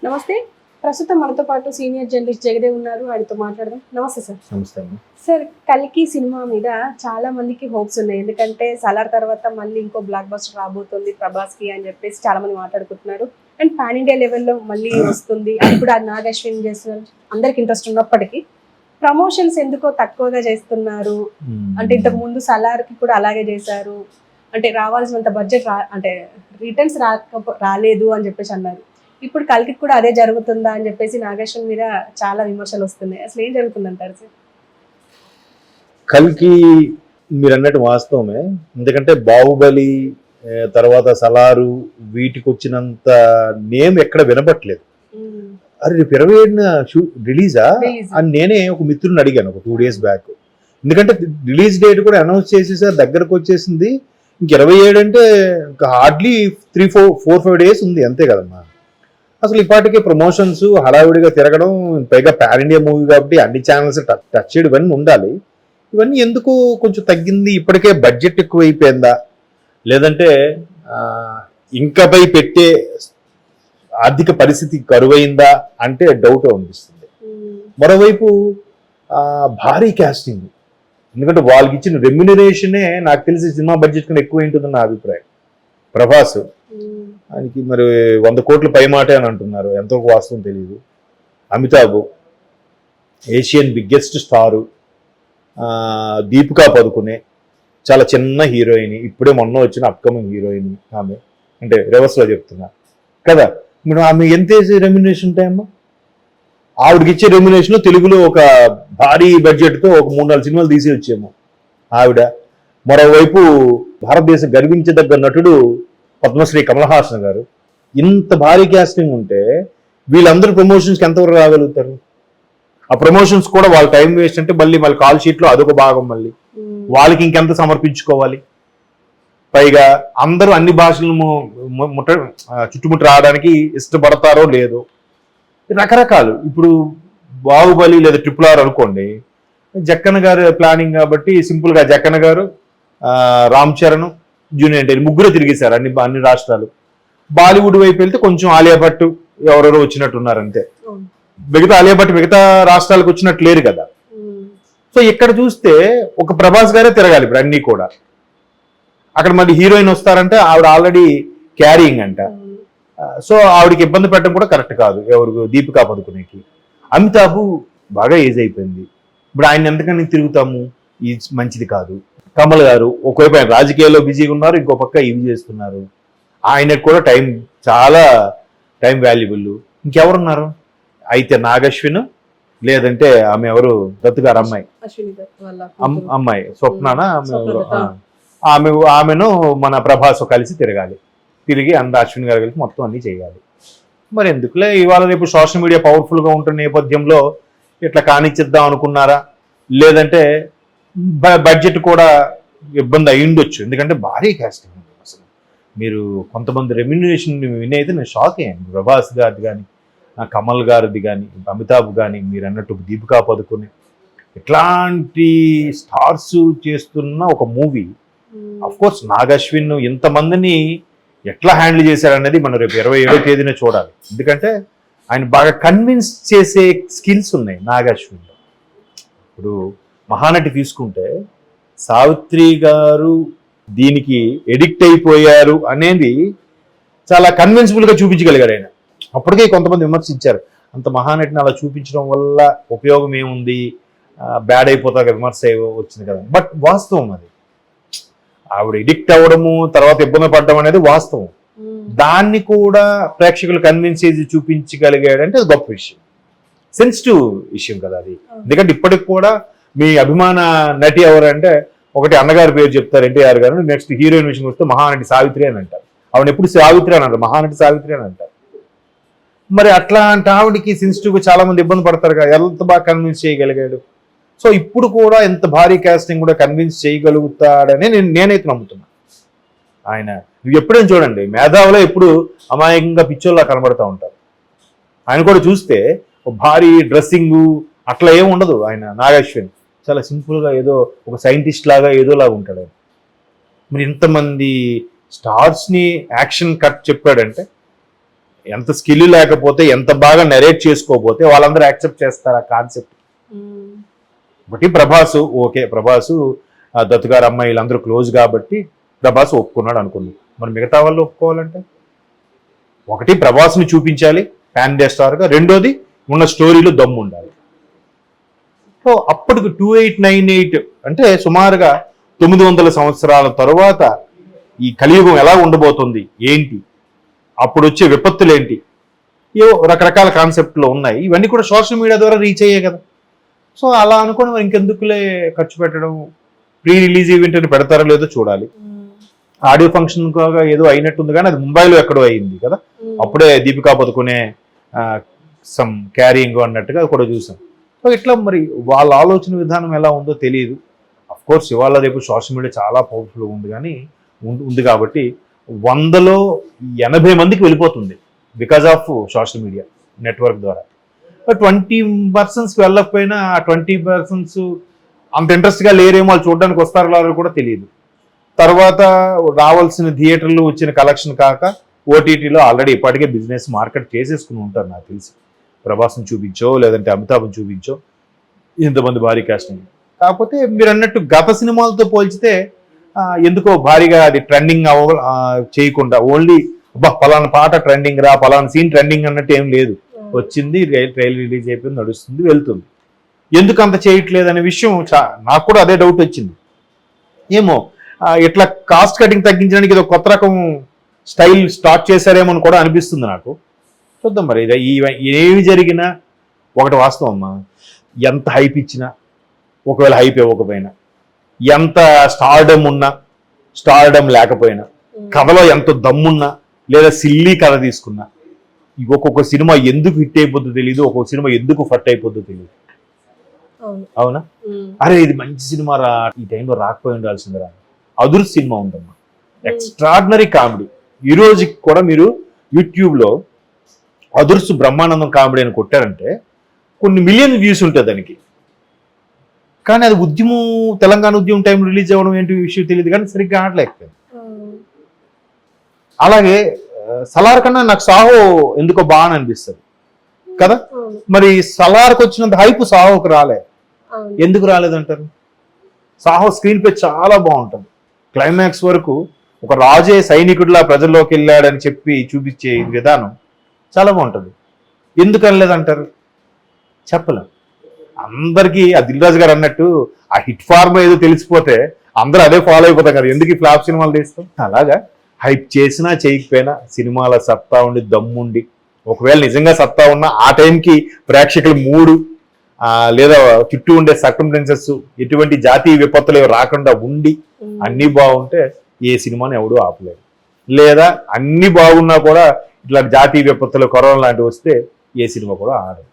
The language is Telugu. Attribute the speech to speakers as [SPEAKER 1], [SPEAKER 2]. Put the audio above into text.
[SPEAKER 1] నమస్తే. ప్రస్తుతం మనతో పాటు సీనియర్ జర్నలిస్ట్ జగదేవ్ ఉన్నారు. ఆయనతో మాట్లాడదాం. నమస్తే సార్.
[SPEAKER 2] నమస్తే అండి.
[SPEAKER 1] సార్, కల్కి సినిమా మీద చాలా మందికి హోప్స్ ఉన్నాయి. ఎందుకంటే సలార్ తర్వాత మళ్ళీ ఇంకో బ్లాక్ బస్టర్ రాబోతుంది ప్రభాస్కి అని చెప్పేసి చాలా మంది మాట్లాడుకుంటున్నారు. అండ్ పాన్ ఇండియా లెవెల్లో మళ్ళీ వస్తుంది. అది కూడా నాగ్ అశ్విన్ చేస్తున్నారు. అందరికి ఇంట్రెస్ట్ ఉన్నప్పటికీ ప్రమోషన్స్ ఎందుకో తక్కువగా చేస్తున్నారు. అంటే ఇంతకు ముందు సలార్కి కూడా అలాగే చేశారు. అంటే రావాల్సినంత బడ్జెట్ అంటే రిటర్న్స్ రాలేదు అని చెప్పేసి అన్నారు. ఇప్పుడు కల్కి కూడా అదే జరుగుతుందా అని చెప్పేసి నాగేశ్వర్ మీద చాలా విమర్శలు వస్తున్నాయి. అసలు ఏం జరుగుతుందంటారు సార్?
[SPEAKER 2] కల్కి మీరు అన్నట్టు వాస్తవమే. ఎందుకంటే బాహుబలి తర్వాత సలారు వీటికి వచ్చినంత నేమ్ ఎక్కడ వినపట్లేదు. అరే రేపు 27న రిలీజా అని నేనే ఒక మిత్రుని అడిగాను ఒక 2 days బ్యాక్. ఎందుకంటే రిలీజ్ డేట్ కూడా అనౌన్స్ చేసేసారు, దగ్గరకు వచ్చేసింది. ఇంక 27 అంటే ఇంకా హార్డ్లీ 3-4-5 days ఉంది అంతే కదమ్మా. అసలు ఇప్పటికే ప్రమోషన్స్ హడావిడిగా తిరగడం, పైగా పాన్ ఇండియా మూవీ కాబట్టి అన్ని ఛానల్స్ టచ్ చేయడం ఇవన్నీ ఉండాలి. ఇవన్నీ ఎందుకు కొంచెం తగ్గింది? ఇప్పటికే బడ్జెట్ ఎక్కువ అయిపోయిందా, లేదంటే ఇంకపై పెట్టే ఆర్థిక పరిస్థితి కరువైందా అంటే డౌట్ అనిపిస్తుంది. మరోవైపు భారీ క్యాస్టింగ్, ఎందుకంటే వాళ్ళకి ఇచ్చిన రెమ్యునరేషనే నాకు తెలిసి సినిమా బడ్జెట్ కన్నా ఎక్కువ ఉంటుందని నా అభిప్రాయం. ప్రభాస్ ఆయనకి మరి 100 కోట్ల పైమాటే అని అంటున్నారు, ఎంతో వాస్తవం తెలియదు. Amitabh Asian biggest star. Deepika Padukone చాలా చిన్న హీరోయిన్, ఇప్పుడే మొన్న వచ్చిన అప్కమింగ్ హీరోయిన్ ఆమె. అంటే రివర్స్లో చెప్తున్నా కదా. మీరు ఆమె ఎంత వేసే రెమ్యునరేషన్ టైమ్, ఆవిడకి ఇచ్చే రెమ్యునరేషన్ తెలుగులో ఒక భారీ బడ్జెట్తో ఒక 3-4 సినిమాలు తీసి వచ్చేమో ఆవిడ. మరోవైపు భారతదేశం గర్వించదగ్గ నటుడు పద్మశ్రీ కమల్ హాసన్ గారు. ఇంత భారీ క్యాస్టింగ్ ఉంటే వీళ్ళందరూ ప్రమోషన్స్కి ఎంతవరకు రాగలుగుతారు? ఆ ప్రమోషన్స్ కూడా వాళ్ళ టైం వేస్ట్ అంటే మళ్ళీ కాల్ షీట్లో అదొక భాగం, మళ్ళీ వాళ్ళకి ఇంకెంత సమర్పించుకోవాలి. పైగా అందరూ అన్ని భాషలను చుట్టుముట్టు రావడానికి ఇష్టపడతారో లేదో, రకరకాలు. ఇప్పుడు బాహుబలి లేదా RRR అనుకోండి, జక్కన్న గారు ప్లానింగ్ కాబట్టి సింపుల్గా జక్కన్న గారు, రామ్ చరణ్, జూనియర్ ఎన్టీఆర్ ముగ్గురు తిరిగేశారు అన్ని రాష్ట్రాలు. బాలీవుడ్ వైపు వెళ్తే కొంచెం ఆలియా భట్ ఎవరెవరో వచ్చినట్టున్నారు అంతే. మిగతా ఆలియా భట్ మిగతా రాష్ట్రాలకు వచ్చినట్టు లేరు కదా. సో ఇక్కడ చూస్తే ఒక ప్రభాస్ గారే తిరగాలి ఇప్పుడు అన్ని కూడా. అక్కడ మళ్ళీ హీరోయిన్ వస్తారంటే ఆవిడ ఆల్రెడీ క్యారింగ్ అంట. సో ఆవిడకి ఇబ్బంది పెట్టడం కూడా కరెక్ట్ కాదు ఎవరు, దీపికా పదుకునేకి. అమితాబ్ బాగా ఏజ్ అయిపోయింది, ఇప్పుడు ఆయన ఎంతకని తిరుగుతాము, ఇది మంచిది కాదు. కమల్ గారు ఒకవైపు ఆయన రాజకీయాల్లో బిజీగా ఉన్నారు, ఇంకో పక్క ఇవి చేస్తున్నారు. ఆయనకు కూడా చాలా టైం వాల్యుబుల్. ఇంకెవరున్నారు? అయితే నాగశ్విన్, లేదంటే ఆమె ఎవరు దత్తు గారు అమ్మాయి, అమ్మాయి స్వప్నానా ఆమెను మన ప్రభాస్ కలిసి తిరిగి అశ్విన్ గారు కలిసి మొత్తం అన్ని చేయాలి. మరి ఎందుకులే ఇవాళ రేపు సోషల్ మీడియా పవర్ఫుల్గా ఉంటున్న నేపథ్యంలో ఇట్లా కానిచ్చిద్దాం అనుకున్నారా, లేదంటే బడ్జెట్ కూడా ఇబ్బంది అయి ఉండొచ్చు. ఎందుకంటే భారీ కాస్టింగ్. అసలు మీరు కొంతమంది రెమ్యునరేషన్ వినైతే నేను షాక్ అయ్యాను. ప్రభాస్ గారిది కానీ, కమల్ గారిది కానీ, అమితాబ్ కానీ, మీరు అన్నట్టు దీపికా పదుకునే, ఇట్లాంటి స్టార్స్ చేస్తున్న ఒక movie. Of course Nag Ashwin ఇంతమందిని ఎట్లా హ్యాండిల్ చేశారనేది మనం రేపు 27వ తేదీన చూడాలి. ఎందుకంటే ఆయన బాగా కన్విన్స్ చేసే స్కిల్స్ ఉన్నాయి నాగ్ అశ్విన్లో. ఇప్పుడు మహానటి తీసుకుంటే సావిత్రి గారు దీనికి ఎడిక్ట్ అయిపోయారు అనేది చాలా కన్విన్సిబుల్గా చూపించగలిగారు ఆయన. అప్పటికే కొంతమంది విమర్శించారు, అంత మహానటిని అలా చూపించడం వల్ల ఉపయోగం ఏముంది, బ్యాడ్ అయిపోతాక విమర్శ వచ్చింది కదా. బట్ వాస్తవం అది. ఆవిడ ఎడిక్ట్ అవ్వడము, తర్వాత ఇబ్బంది పడడం అనేది వాస్తవం. దాన్ని కూడా ప్రేక్షకులు కన్విన్స్ చేసి చూపించగలిగాడంటే అది గొప్ప విషయం. సెన్సిటివ్ విషయం కదా అది. ఎందుకంటే ఇప్పటికి కూడా మీ అభిమాన నటి ఎవరంటే ఒకటి అన్నగారి పేరు చెప్తారు ఎన్టీఆర్ గారు, నెక్స్ట్ హీరోయిన్ విషయం వస్తే మహానటి సావిత్రి అని అంటారు. ఆవిడ ఎప్పుడు సావిత్రి అని అంటారు, మహానటి సావిత్రి అని అంటారు. మరి అట్లాంటి ఆవిడకి సెన్సిటివ్గా చాలా మంది ఇబ్బంది పడతారు కదా, ఎంత బాగా కన్విన్స్ చేయగలిగాడు. సో ఇప్పుడు కూడా ఎంత భారీ కాస్టింగ్ కూడా కన్విన్స్ చేయగలుగుతాడని నేనైతే నమ్ముతున్నాను. ఆయన నువ్వు ఎప్పుడైనా చూడండి, మేధావులో ఎప్పుడు అమాయకంగా పిచ్చోళ్ళలా కనబడుతూ ఉంటారు. ఆయన కూడా చూస్తే భారీ డ్రెస్సింగు అట్లా ఏమి ఉండదు. ఆయన నాగశ్విన్ చాలా సింపుల్గా ఏదో ఒక సైంటిస్ట్ లాగా ఏదోలాగా ఉంటాడు ఆయన. మరి ఇంతమంది స్టార్స్ని యాక్షన్ కట్ చెప్పాడంటే ఎంత స్కిల్ లేకపోతే, ఎంత బాగా నెరేట్ చేసుకోకపోతే వాళ్ళందరూ యాక్సెప్ట్ చేస్తారు ఆ కాన్సెప్ట్. ఒకటి ప్రభాస్, ఓకే ప్రభాస్ దత్తు గారు అమ్మాయి వీళ్ళందరూ క్లోజ్ కాబట్టి ప్రభాస్ ఒప్పుకున్నాడు అనుకున్నాం. మరి మిగతా వాళ్ళు ఒప్పుకోవాలంటే ఒకటి ప్రభాస్ని చూపించాలి పాన్ ఇండియా స్టార్గా, రెండోది ఉన్న స్టోరీలో దమ్ము ఉండాలి. సో అప్పటికి 2898 అంటే సుమారుగా 900 సంవత్సరాల తరువాత ఈ కలియుగం ఎలా ఉండబోతుంది ఏంటి, అప్పుడు వచ్చే విపత్తులు ఏంటి, ఏవో రకరకాల కాన్సెప్ట్లు ఉన్నాయి. ఇవన్నీ కూడా సోషల్ మీడియా ద్వారా రీచ్ అయ్యాయి కదా. సో అలా అనుకోని మరి ఇంకెందుకులే ఖర్చు పెట్టడం, ప్రీ రిలీజ్ ఈవెంట్ అని పెడతారో లేదో చూడాలి. ఆడియో ఫంక్షన్ ఏదో అయినట్టుంది కానీ అది ముంబైలో ఎక్కడో అయింది కదా, అప్పుడే దీపికా పదుకునే సమ్ క్యారింగ్ అన్నట్టుగా కూడా చూసాం. సో ఇట్లా మరి వాళ్ళ ఆలోచన విధానం ఎలా ఉందో తెలియదు. అఫ్ కోర్స్ ఇవాళ రేపు సోషల్ మీడియా చాలా పవర్ఫుల్గా ఉంది కానీ ఉంది కాబట్టి 100లో 80 మందికి వెళ్ళిపోతుంది because of social media network ద్వారా. 20% వెళ్ళకపోయినా ఆ 20% అంత ఇంట్రెస్ట్గా లేరేమో, వాళ్ళు చూడడానికి వస్తారు లేదో కూడా తెలియదు. తర్వాత రావాల్సిన థియేటర్లు వచ్చిన కలెక్షన్ కాక ఓటీటీలో ఆల్రెడీ ఇప్పటికే బిజినెస్ మార్కెట్ చేసేసుకుని ఉంటారు నాకు తెలిసి. ప్రభాస్ని చూపించో లేదంటే అమితాబ్ని చూపించో ఇంతమంది భారీ కాస్టింగ్. కాకపోతే మీరు అన్నట్టు గత సినిమాలతో పోల్చితే ఎందుకో భారీగా అది ట్రెండింగ్ చేయకుండా ఓన్లీ పలానా పాట ట్రెండింగ్ రా, పలానా సీన్ ట్రెండింగ్ అన్నట్టు ఏం లేదు. వచ్చింది, ట్రైలర్ రిలీజ్ అయిపోయింది, నడుస్తుంది, వెళ్తుంది. ఎందుకు అంత చేయట్లేదు అనే విషయం నాకు కూడా అదే డౌట్ వచ్చింది. ఏమో ఇట్లా కాస్ట్ కటింగ్ తగ్గించడానికి ఏదో కొత్త రకం స్టైల్ స్టార్ట్ చేశారేమో అని కూడా అనిపిస్తుంది నాకు. చూద్దాం మరి. ఏమి జరిగినా ఒకటి వాస్తవం అమ్మా, ఎంత హైప్ ఇచ్చినా ఒకవేళ హైప్ ఇవ్వకపోయినా, ఎంత స్టార్డమ్ ఉన్నా స్టార్డమ్ లేకపోయినా, కథలో ఎంత దమ్మున్నా లేదా సిల్లీ కథ తీసుకున్నా, ఒక్కొక్క సినిమా ఎందుకు హిట్ అయిపోద్దో తెలియదు, ఒక్కొక్క సినిమా ఎందుకు ఫట్ అయిపోద్దో తెలియదు. అవునా? అరే ఇది మంచి సినిమా రా, ఈ టైంలో రాకపోయి ఉండాల్సిందిరా. అదురు సినిమా ఉందమ్మా, ఎక్స్ట్రాడినరీ కామెడీ. ఈ రోజుకి కూడా మీరు యూట్యూబ్లో అదుర్సు బ్రహ్మానందం కామెడీ అని కొట్టారంటే కొన్ని మిలియన్ వ్యూస్ ఉంటాయి దానికి. కానీ అది ఉద్యమం, తెలంగాణ ఉద్యమం టైంలో రిలీజ్ అవ్వడం ఏంటి విషయం తెలియదు కానీ సరిగ్గా ఆడలేకపోయింది. అలాగే సలార్ కన్నా నాకు సాహో ఎందుకో బాగా అనిపిస్తుంది కదా. మరి సలార్కి వచ్చినంత హైప్ సాహోకి రాలే. ఎందుకు రాలేదంటారు? సాహో స్క్రీన్ పే చాలా బాగుంటుంది. క్లైమాక్స్ వరకు ఒక రాజే సైనికుడిలా ప్రజల్లోకి వెళ్ళాడని చెప్పి చూపించే విధానం చాలా బాగుంటుంది. ఎందుకు అనలేదంటారు? చెప్పలేం. అందరికీ ఆ దిల్ రాజు గారు అన్నట్టు ఆ హిట్ ఫార్మ్ ఏదో తెలిసిపోతే అందరూ అదే ఫాలో అయిపోతాం కదా, ఎందుకు ఈ ఫ్లాప్ సినిమాలు తీస్తాం. అలాగా హైప్ చేసినా చేయకపోయినా సినిమాల సత్తా ఉండి దమ్ముండి, ఒకవేళ నిజంగా సత్తా ఉన్నా ఆ టైంకి ప్రేక్షకులు మూడు లేదా చుట్టూ ఉండే సర్కంస్టెన్సెస్ ఎటువంటి జాతీయ విపత్తులు రాకుండా ఉండి అన్ని బాగుంటే ఏ సినిమాని ఎవడూ ఆపలేదు. లేదా అన్ని బాగున్నా కూడా ఇట్లా జాతీయ విపత్తులు, కరోనా లాంటివి వస్తే ఏ సినిమా కూడా ఆడదు.